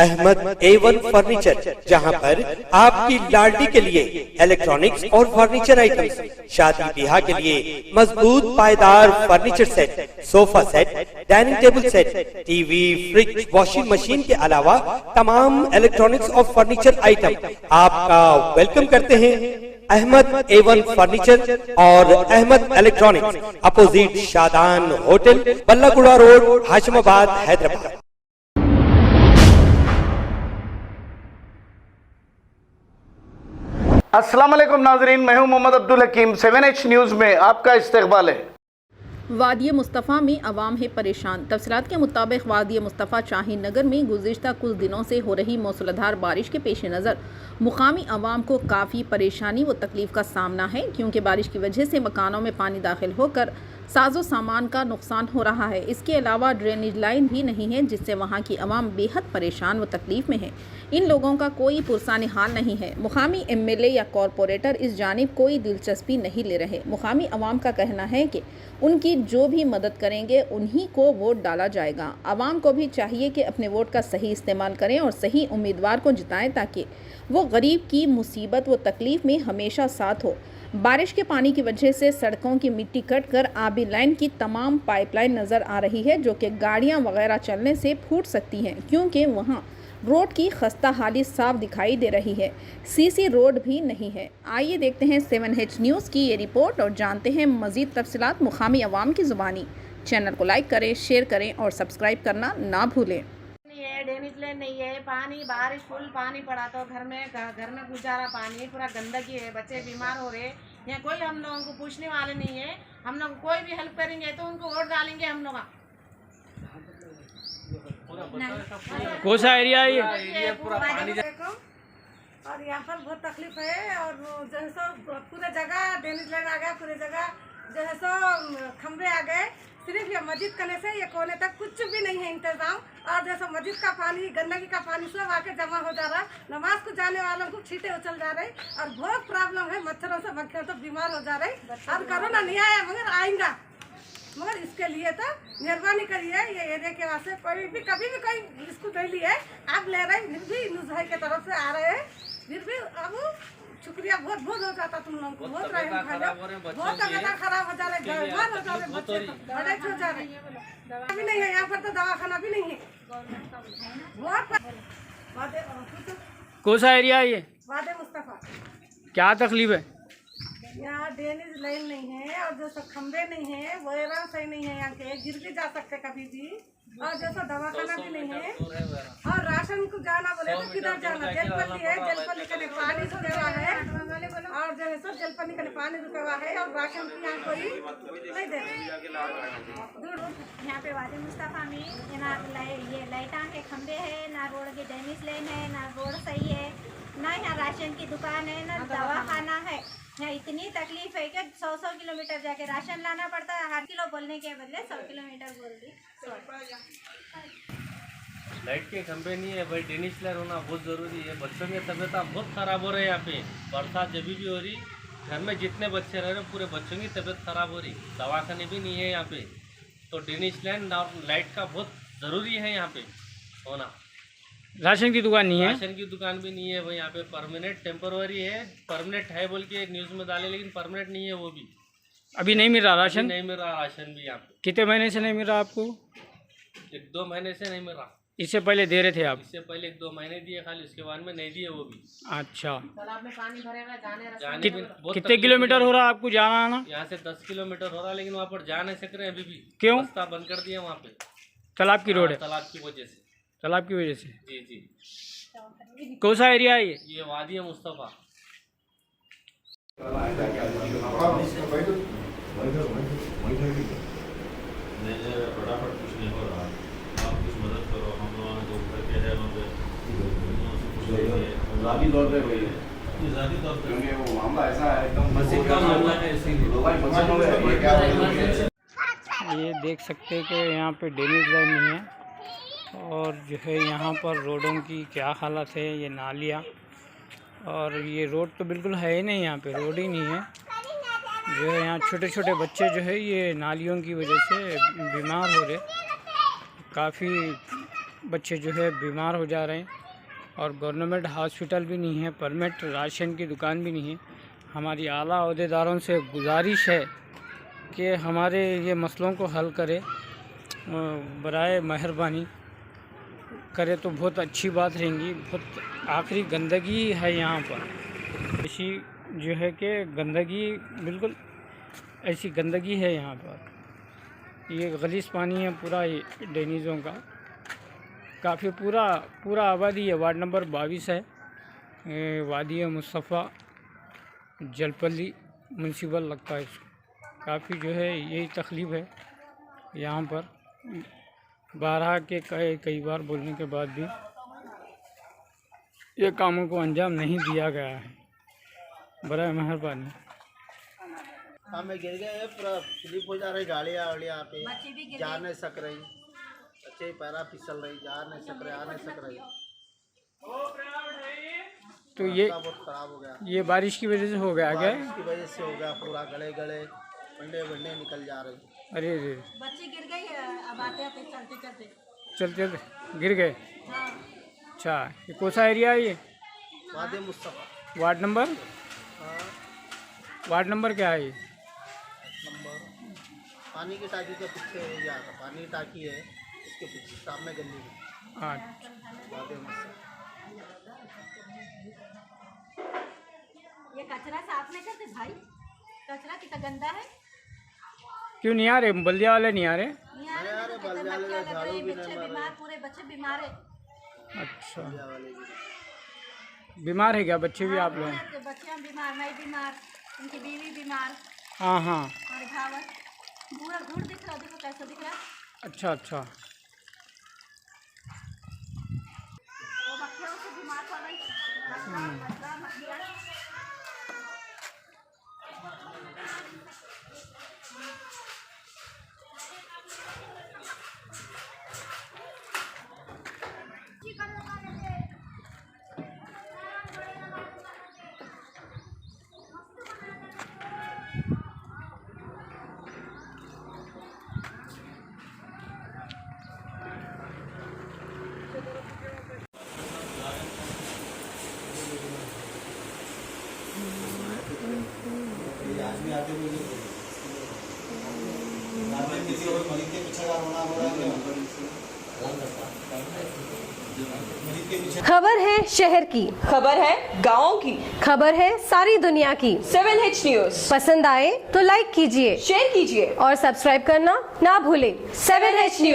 Ahmad A1 furniture, जहां पर आपकी लाडली के लिए इलेक्ट्रॉनिक्स और फर्नीचर आइटम्स, शादी ब्याह के लिए मजबूत पायदार furniture set, sofa set, dining table set, TV, fridge, washing machine के अलावा तमाम इलेक्ट्रॉनिक्स और फर्नीचर आइटम आपका वेलकम करते हैं। अहमद A1 फर्नीचर और Ahmed electronics, opposite Shadan hotel, Ballaguda road, Hashimabad, Hyderabad. अस्सलाम वालेकुम नाजरीन, मैं हूं मोहम्मद अब्दुल हकीम। 7H न्यूज़ में आपका इस्तकबाल है। वादिय मुस्तफ़ा में अवाम है परेशान। तफसीलात के मुताबिक वादिय मुस्तफ़ा शाहीन नगर में गुज़िश्ता कुछ दिनों से हो रही मूसलाधार बारिश के पेश नज़र मुकामी अवाम को काफ़ी परेशानी व तकलीफ़ का सामना है, क्योंकि बारिश की वजह से मकानों में पानी दाखिल होकर साजो सामान का नुकसान हो रहा है। इसके अलावा ड्रेनेज लाइन भी नहीं है, जिससे वहाँ की अवाम बेहद परेशान व तकलीफ़ में है। इन लोगों का कोई पुरसाने हाल नहीं है। मुकामी MLA या कॉरपोरेटर इस जानिब कोई दिलचस्पी नहीं ले रहे। मुकामी अवाम का कहना है कि उनकी जो भी मदद करेंगे उन्हीं को वोट डाला जाएगा। आवाम को भी चाहिए कि अपने वोट का सही इस्तेमाल करें और सही उम्मीदवार को जिताएं, ताकि वो गरीब की मुसीबत व तकलीफ़ में हमेशा साथ हो। बारिश के पानी की वजह से सड़कों की मिट्टी कटकर आबी लाइन की तमाम पाइपलाइन नज़र आ रही है, जो कि गाड़ियाँ वगैरह चलने से फूट सकती हैं, क्योंकि वहाँ रोड की खस्ता हाली साफ दिखाई दे रही है। CC रोड भी नहीं है। आइए देखते हैं 7H न्यूज़ की ये रिपोर्ट और जानते हैं मज़ीद तफसीलात मुकामी अवाम की ज़ुबानी। चैनल को लाइक करें, शेयर करें और सब्सक्राइब करना ना भूलें। डेनिज लेन नहीं है, पानी बारिश फुल पानी पड़ा तो घर में घुस जा रहा पानी, पूरा गंदगी है, बच्चे बीमार हो रहे। यहाँ कोई हम लोगों को पूछने वाले नहीं है। हम लोग कोई भी हेल्प करेंगे तो उनको वोट डालेंगे हम लोग। कौन सा एरिया है ये? पूरा पानी और यहाँ पर बहुत तकलीफ है। और जो है सो पूरे जगह डेनिज लेन आ गया, पूरे जगह जो है सो खम्भे आ गए। सिर्फ ये मस्जिद करने से ये कोने तक कुछ भी नहीं है इंतजाम। और जैसे मस्जिद का पानी, गंदगी का पानी सब आके जमा हो जा रहा है। नमाज को जाने वालों को छींटे उछल जा रहे और बहुत प्रॉब्लम है। मच्छरों से मक्खियों तो बीमार हो जा रहे। और कोरोना नहीं आया मगर आएगा, मगर इसके लिए तो मेहरबानी करिए। ये एरिया के वास्ते कोई भी कभी भी कोई इसको नहीं लिए आप ले रहे, फिर भी न्यूज़ भाई की तरफ से आ रहे हैं। फिर भी अब शुक्रिया बहुत बहुत हो जाता तुम लोगों को। बहुत रहे बहुत तबियत खराब हो जा रहे, बीमार हो जा रहे, बच्चे बड़े हो जा रहे। अभी नहीं है यहाँ पर, तो दवाखाना भी नहीं है। कौन सा एरिया है ये? वादे मुस्तफा। क्या तकलीफ है? यहाँ ड्रेनेज लाइन नहीं है और जो सब खम्भे नहीं है, वगैरह सही नहीं है। यहाँ के गिर भी जा सकते कभी भी। और जैसा दवाखाना भी नहीं है। और राशन को जाना बोले तो किधर जाना? जलपल्ली है, जलपल्ली का पानी रुका हुआ है। और जो है सो जलपल्ली का पानी रुका हुआ है और राशन की यहाँ कोई नहीं दे रहे। यहाँ पे वादे मुस्तफ़ा में ना ये लाइटा के खंभे है, ना रोड के ड्रेनेज लाइन है, ना रोड सही है, ना यहाँ राशन की दुकान है, ना दवाखाना है। यहाँ इतनी तकलीफ है कि 100 किलोमीटर जाके राशन लाना पड़ता है। 8 किलो बोलने के बदले 100 किलोमीटर बोल दी। लाइट के खंभे नहीं है भाई, ड्रेनेज लाइन होना बहुत ज़रूरी है। बच्चों की तबीयत बहुत ख़राब हो रही है। यहाँ पे बरसात जब भी हो रही, घर में जितने बच्चे रह रहे पूरे बच्चों की तबीयत ख़राब हो रही। दवाखाने भी नहीं है यहाँ पे, तो ड्रेनेज लाइन और लाइट का बहुत ज़रूरी है यहाँ पे होना। राशन की दुकान नहीं है? राशन की दुकान भी नहीं है भाई यहाँ पे। परमानेंट टेम्पररी है, परमानेंट है बोल के एक न्यूज़ में डाले, लेकिन परमानेंट नहीं है वो भी। अभी नहीं मिल रहा राशन? नहीं मिल रहा राशन भी यहाँ पे। कितने महीने से नहीं मिल रहा आपको? 1-2 महीने से नहीं मिल रहा। इससे पहले दे रहे थे आप? इससे पहले 1-2 महीने दिए खाली, उसके बाद में नहीं दिए वो भी। अच्छा, तालाब में पानी भरेगा, कितने किलोमीटर हो रहा है आपको जाना आना? यहाँ से 10 किलोमीटर हो रहा है, लेकिन वहाँ पर जा नहीं सक रहे अभी भी। क्यों? रास्ता बंद कर दिया वहाँ पे, तालाब की रोड है? तालाब की वजह से। तालाब की वजह से? जी जी। कौन सा एरिया है ये वादिय मुस्तफ़ा। फटाफट कुछ नहीं हो रहा, आप कुछ मदद करो। हम लोग जो घर के है वहाँ पे ज़ाती तौर पे वही है, ज़ाती तौर पे, क्योंकि वो मामला ऐसा है एकदम मस्जिद का मामला है। ये देख सकते हैं कि यहाँ पे ड्रेनेज लाइन नहीं है और जो है यहाँ पर रोडों की क्या हालत है। ये नालियाँ और ये रोड तो बिल्कुल है ही नहीं, यहाँ पे रोड ही नहीं है। जो है यहाँ छोटे छोटे बच्चे जो है ये नालियों की वजह से बीमार हो रहे, काफ़ी बच्चे जो है बीमार हो जा रहे हैं और गवर्नमेंट हॉस्पिटल भी नहीं है, परमिट राशन की दुकान भी नहीं है। हमारी आला अहदेदारों से गुजारिश है कि हमारे ये मसलों को हल करे, बराए मेहरबानी करे तो बहुत अच्छी बात रहेंगी। बहुत आखिरी गंदगी है यहाँ पर, ऐसी जो है कि गंदगी बिल्कुल ऐसी गंदगी है यहाँ पर। ये गलीस पानी है पूरा ये डेनिज़ों का, काफ़ी पूरा आबादी है। वार्ड नंबर 22 है, वादी मुस्तफ़ा जलपल्ली म्यूनसिपल लगता है इसको। काफ़ी जो है यही तकलीफ़ है यहाँ पर। बारह के कई बार बोलने के बाद भी ये कामों को अंजाम नहीं दिया गया है। बड़ा मेहरबानी। हमें गिर गए, पूरा स्लिप हो जा रही गाड़ियाँ वाड़ियाँ यहाँ पे, जा नहीं सक रही, बच्चे पैरा फिसल रही, जा नहीं सक रहे, आ नहीं सक रही। तो ये बहुत खराब हो गया, ये बारिश की वजह से हो गया क्या? बारिश की वजह से हो गया, पूरा गले बंडे निकल जा रही। अरे अरे बच्चे गिर गई, अब आते आते चलते गिर गए। अच्छा, ये कौन सा एरिया है ये? वादी मुस्तफ़ा। वार्ड नंबर क्या है ये? नंबर पानी की टाकी के पीछे एरिया था, पानी की टाकी है इसके पीछे सामने गली में। हाँ, वादी मुस्तफ़ा। ये कचरा साफ नहीं करते भाई, कचरा कितना गंदा है। क्यों नहीं आ रहे? बल्दिया वाले नहीं आ रहे? बीमार, पूरे बच्चे बीमार है। अच्छा, बीमार है क्या बच्चे भी आप लोग? बच्चे बीमार, मैं बीमार, उनकी बीवी बीमार। हाँ, और भावत पूरा घूर दिख रहा, देखो कैसा दिख रहा है। अच्छा। वो मक्खियों से बीमार पड़ रही। खबर है शहर की, खबर है गाँव की, खबर है सारी दुनिया की। 7H न्यूज पसंद आए तो लाइक कीजिए, शेयर कीजिए और सब्सक्राइब करना ना भूलें। 7H news.